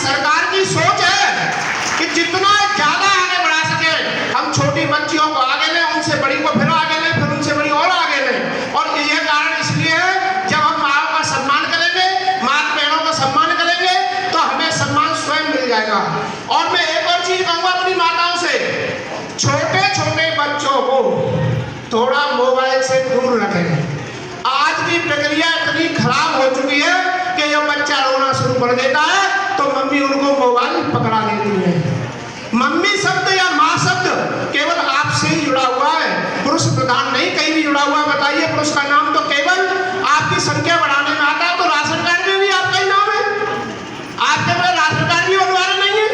सरकार की सोच है कि जितना ज्यादा आगे बढ़ा सके हम छोटी बच्चियों को आगे लें, उनसे बड़ी को फिर आगे लें, फिर उनसे बड़ी और आगे लें। और यह कारण इसलिए है, जब हम माँ का सम्मान करेंगे, माता बहनों का सम्मान करेंगे, तो हमें सम्मान स्वयं मिल जाएगा। और मैं एक और चीज कहूंगा अपनी माताओं से, छोटे छोटे बच्चों को थोड़ा मोबाइल से दूर रखें। आज की प्रक्रिया इतनी खराब हो चुकी है कि जब बच्चा रोना शुरू कर देता है तो मम्मी उनको मोबाइल पकड़ा देती है। मम्मी शब्द या माँ शब्द केवल आपसे ही जुड़ा हुआ है, पुरुष प्रधान नहीं कहीं भी जुड़ा हुआ है। बताइए, पुरुष का नाम तो केवल आपकी संख्या बढ़ाने में आता है, तो राशन कार्ड में भी आपका ही नाम है। आपके पास राशन कार्ड भी बनवाना नहीं है।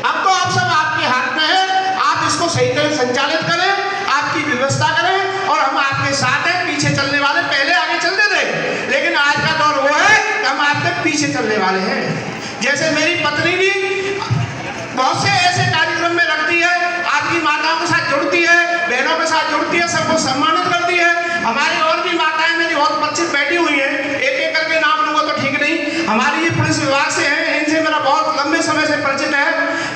अब तो आप सब आपके हाथ में है, आप इसको सही तरह संचालित करें, आपकी व्यवस्था करें, और हम आपके साथ हैं। पीछे चलने वाले पहले आगे चलते थे, लेकिन आज का दौर वो है कि हम आपके पीछे चलने वाले हैं। जैसे मेरी पत्नी भी बहुत से ऐसे कार्यक्रम में रखती है, आपकी माताओं के साथ जुड़ती है, बहनों के साथ जुड़ती है, सबको सम्मानित करती है। हमारी और भी माताएं मेरी बहुत परिचित बैठी हुई हैं, एक एक करके नाम लूंगा तो ठीक नहीं। हमारी ये पुलिस विभाग से हैं, इनसे मेरा बहुत लंबे समय से परिचित है।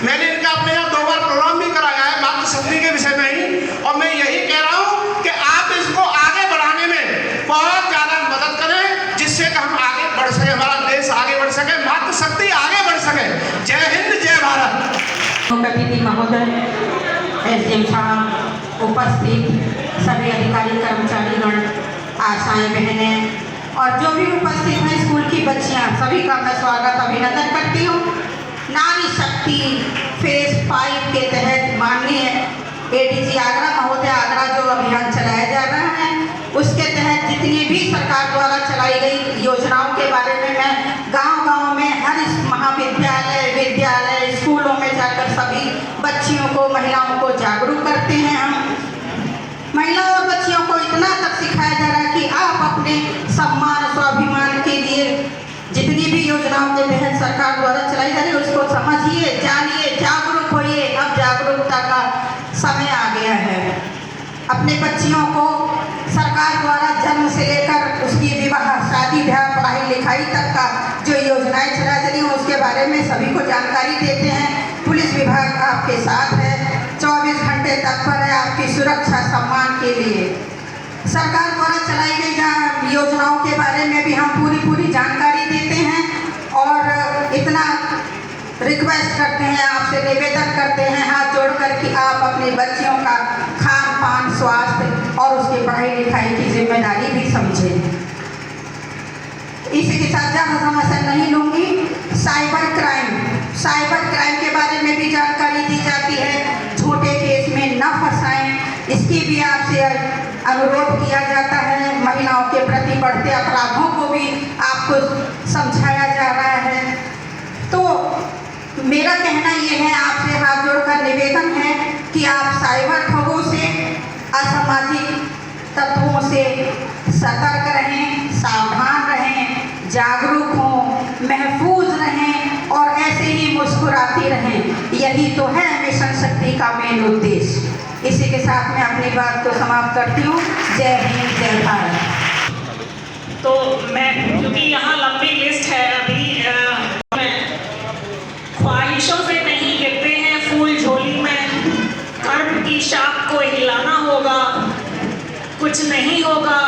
मैंने इनका अपने यहाँ 2 बार प्रोग्राम भी कराया है मातृशक्ति के विषय में ही। और मैं यही कह रहा हूँ कि आप इसको आगे बढ़ाने में बहुत ज्यादा मदद करें, जिससे कि हम आगे बढ़ सके, हमारा देश आगे बढ़ सके, मातृशक्ति आगे बढ़ सके। जय हिंद, जय भारत। अतिथि महोदय, एसडीएम साहब, उपस्थित सभी अधिकारी कर्मचारीगण, आशाएं बहनें और जो भी उपस्थित हैं स्कूल की बच्चियां, सभी का मैं स्वागत अभिनंदन करती हूँ। नारी शक्ति फेज 5 के तहत माननीय एडीजी आगरा महोदय आगरा जो अभियान चलाया जा रहा है, उसके तहत जितनी भी सरकार द्वारा चलाई गई योजनाओं के बारे में मैं गांव-गांव में हर महाविद्यालय, विद्यालय, स्कूलों में जाकर सभी बच्चियों को, महिलाओं को जागरूक करते हैं। हम महिलाओं और बच्चियों को इतना तक सिखाया जा रहा है कि आप अपने सम्मान, स्वाभिमान के लिए जितनी भी योजनाओं के तहत सरकार द्वारा चलाई जा रही है उसको समझिए, जानिए, जागरूक होइए। अब जागरूकता का समय आ गया है। अपने बच्चियों को सरकार द्वारा जन्म से लेकर उसकी विवाह, शादी ब्याह, पढ़ाई लिखाई तक का जो योजनाएं चलाई जा रही हैं उसके बारे में सभी को जानकारी देते हैं। पुलिस विभाग आपके साथ है, 24 घंटे तत्पर है आपकी सुरक्षा सम्मान के लिए। सरकार द्वारा चलाई गई योजनाओं के बारे में भी हम पूरी जानकारी देते हैं और इतना रिक्वेस्ट करते हैं, आपसे निवेदन करते हैं हाथ जोड़कर कि आप अपनी बच्चियों का खान पान, स्वास्थ्य और उसकी पढ़ाई लिखाई की जिम्मेदारी भी समझें। इसी के साथ ज़्यादा समय नहीं लूँगी। साइबर क्राइम के बारे में भी जानकारी दी जाती है। झूठे केस में न फंसाएं, इसकी भी आपसे अनुरोध किया जाता है। महिलाओं के प्रति बढ़ते अपराधों को भी आपको समझाया जा रहा है। तो मेरा कहना ये है, आपसे हाथ जोड़कर निवेदन है कि आप साइबर ठगों से, असामाजिक तत्वों से सतर्क रहें, सावधान रहें, जागरूक हों, महफूज रहें और ऐसे ही मुस्कुराती रहें। यही तो है मिशन शक्ति का मेन उद्देश्य। इसी के साथ मैं अपनी बात को समाप्त करती हूँ। जय हिंद, जय भारत। तो मैं, क्योंकि यहाँ लंबी लिस्ट है, अभी ख्वाहिशों से नहीं गिरते हैं फूल झोली में, कर्म की शाख को हिलाना होगा। कुछ नहीं होगा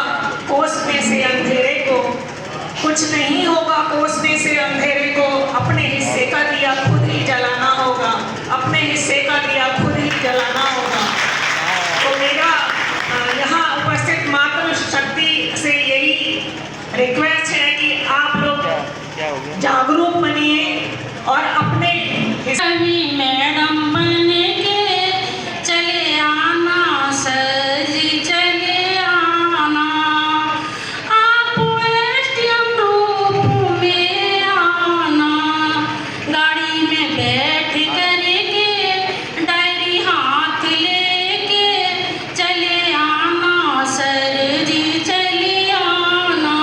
कोसने से अंधेरे को, कुछ नहीं होगा कोसने से अंधेरे को। अपने हिस्से का दिया खुद ही जलाना होगा, अपने हिस्से का दिया खुद ही जलाना होगा। तो मेरा यहाँ उपस्थित मातृ शक्ति से यही रिक्वेस्ट है कि आप लोग जागरूक बनिए और अपने मैडम बन के चले आना, सर जी चले आना, आप एसडीएम रूप में आना, गाड़ी में बैठ करके डायरी हाथ लेके चले आना, सर जी चले आना,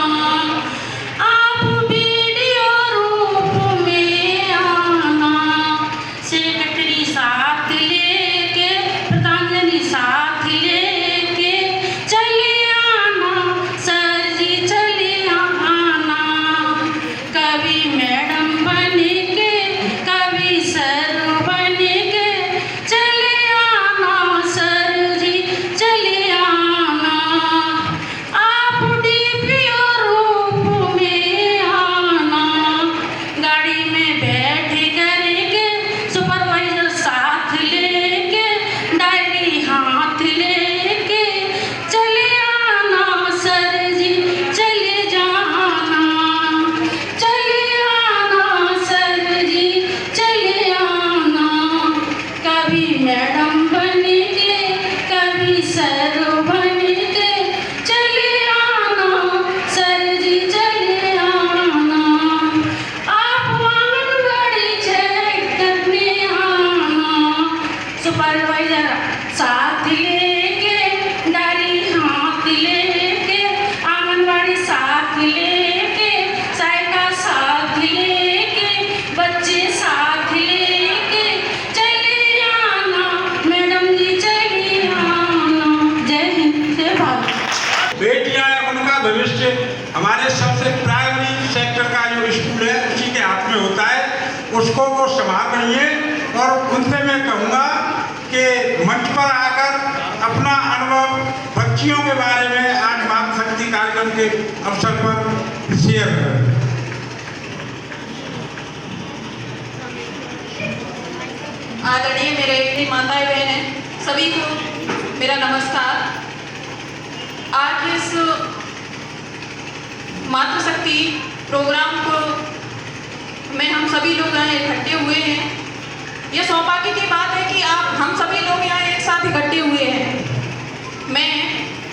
आप वीडियो रूप में आना, से उसको वो संभाल रही हैं। और उनसे मैं कहूँगा कि मंच पर आकर अपना अनुभव बच्चियों के बारे में आज मातृशक्ति कार्यक्रम के अवसर पर शेयर करें। आदरणीय मेरे इतनी माताएं बहनें सभी को मेरा नमस्कार। आज इस मातृशक्ति प्रोग्राम को में हम सभी लोग यहाँ इकट्ठे हुए हैं। यह सौभाग्य की बात है कि हम सभी लोग यहाँ एक साथ इकट्ठे हुए हैं। मैं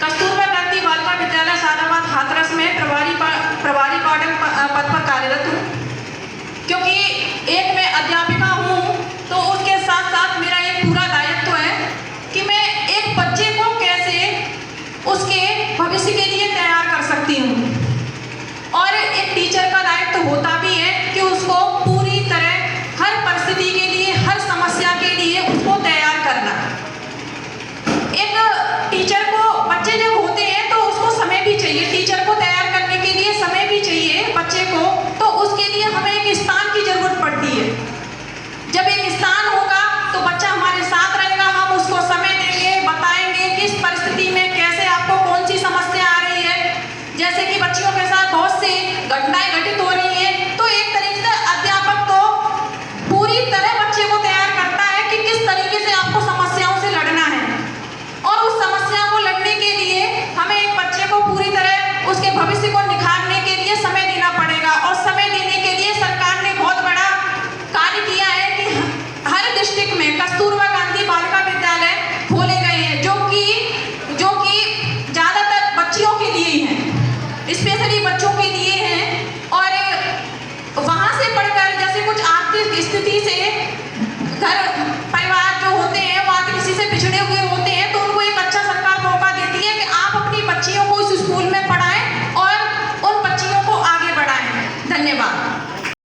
कस्तूरबा गांधी बालिका विद्यालय सादाबाद हाथरस में प्रभारी वार्डन पद पर कार्यरत हूँ। क्योंकि एक मैं अध्यापिका हूँ तो उसके साथ साथ मेरा एक पूरा दायित्व है कि मैं एक बच्चे को कैसे उसके भविष्य के लिए तैयार कर सकती हूँ। और एक टीचर का दायित्व होता भी है कि उसको पूरी तरह हर परिस्थिति के लिए, हर समस्या के लिए उसको तैयार करना। एक टीचर को, बच्चे जब होते हैं तो उसको समय भी चाहिए, टीचर को तैयार करने के लिए समय भी चाहिए बच्चे को। तो उसके लिए हमें एक स्थान की जरूरत पड़ती है। जब एक स्थान होगा तो बच्चा हमारे साथ रहेगा, हम उसको समय देंगे, बताएंगे किस परिस्थिति में कैसे आपको कौन सी समस्या आ रही है। जैसे कि बच्चियों के साथ बहुत सी घटनाएं घटित हो रही हैं, तो एक तरीके से अध्यापक तो पूरी तरह बच्चे को तैयार करता है कि किस तरीके से आपको समस्याओं से लड़ना है। और उस समस्या को लड़ने के लिए हमें एक बच्चे को पूरी तरह उसके भविष्य को निखारने के लिए समय देना पड़ेगा। और समय देने के लिए सरकार ने बहुत बड़ा कार्य किया है कि हर डिस्ट्रिक्ट में कस्तूरबा गांधी बालिका विद्यालय खोले गए हैं, जो कि ज़्यादातर बच्चियों के लिए ही हैं, स्पेशली बच्चों के लिए हैं। और वहाँ से पढ़कर जैसे कुछ आर्थिक स्थिति से